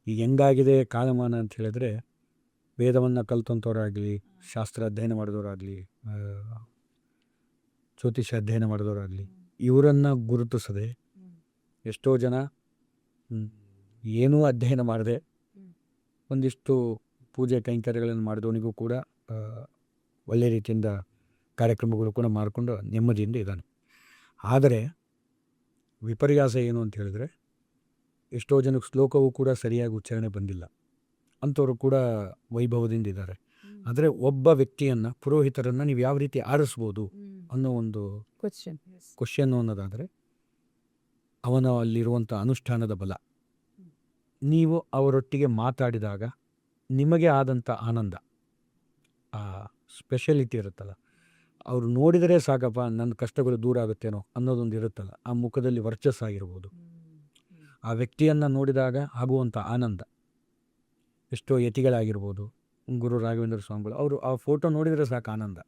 ಈಗ ಹೆಂಗಾಗಿದೆ ಕಾಲಮಾನ ಅಂತ ಹೇಳಿದ್ರೆ, ವೇದವನ್ನು ಕಲ್ತಂಥವ್ರಾಗಲಿ, ಶಾಸ್ತ್ರ ಅಧ್ಯಯನ ಮಾಡಿದವರಾಗಲಿ, ಜ್ಯೋತಿಷ ಅಧ್ಯಯನ ಮಾಡಿದವರಾಗಲಿ, ಇವರನ್ನು ಗುರುತಿಸದೆ ಎಷ್ಟೋ ಜನ ಏನೂ ಅಧ್ಯಯನ ಮಾಡದೆ ಒಂದಿಷ್ಟು ಪೂಜೆ ಕೈಂಕರ್ಯಗಳನ್ನು ಮಾಡಿದವನಿಗೂ ಕೂಡ ಒಳ್ಳೆ ರೀತಿಯಿಂದ ಕಾರ್ಯಕ್ರಮಗಳು ಕೂಡ ಮಾಡಿಕೊಂಡು ನೆಮ್ಮದಿಯಿಂದ ಇದ್ದಾನೆ. ಆದರೆ ವಿಪರ್ಯಾಸ ಏನು ಅಂತ ಹೇಳಿದ್ರೆ, ಎಷ್ಟೋ ಜನಕ್ಕೆ ಶ್ಲೋಕವೂ ಕೂಡ ಸರಿಯಾಗಿ ಉಚ್ಚಾರಣೆ ಬಂದಿಲ್ಲ ಅಂಥವ್ರು ಕೂಡ ವೈಭವದಿಂದ ಇದ್ದಾರೆ. ಆದರೆ ಒಬ್ಬ ವ್ಯಕ್ತಿಯನ್ನು, ಪುರೋಹಿತರನ್ನು ನೀವು ಯಾವ ರೀತಿ ಆರಿಸ್ಬೋದು ಅನ್ನೋ ಒಂದು ಕ್ವಶನ್ ಅನ್ನೋದಾದರೆ, ಅವನ ಅಲ್ಲಿರುವಂಥ ಅನುಷ್ಠಾನದ ಬಲ. ನೀವು ಅವರೊಟ್ಟಿಗೆ ಮಾತಾಡಿದಾಗ ನಿಮಗೆ ಆದಂಥ ಆನಂದ, ಆ ಸ್ಪೆಷಲಿಟಿ ಇರುತ್ತಲ್ಲ, ಅವರು ನೋಡಿದರೆ ಸಾಕಪ್ಪ ನನ್ನ ಕಷ್ಟಗಳು ದೂರ ಆಗುತ್ತೇನೋ ಅನ್ನೋದೊಂದು ಇರುತ್ತಲ್ಲ, ಆ ಮುಖದಲ್ಲಿ ವರ್ಚಸ್ಸಾಗಿರ್ಬೋದು, ಆ ವ್ಯಕ್ತಿಯನ್ನು ನೋಡಿದಾಗ ಆಗುವಂಥ ಆನಂದ. ಎಷ್ಟೋ ಯತಿಗಳಾಗಿರ್ಬೋದು, ಗುರು ರಾಘವೇಂದ್ರ ಸ್ವಾಮಿಗಳು, ಅವರು ಆ ಫೋಟೋ ನೋಡಿದರೆ ಸಾಕು ಆನಂದ.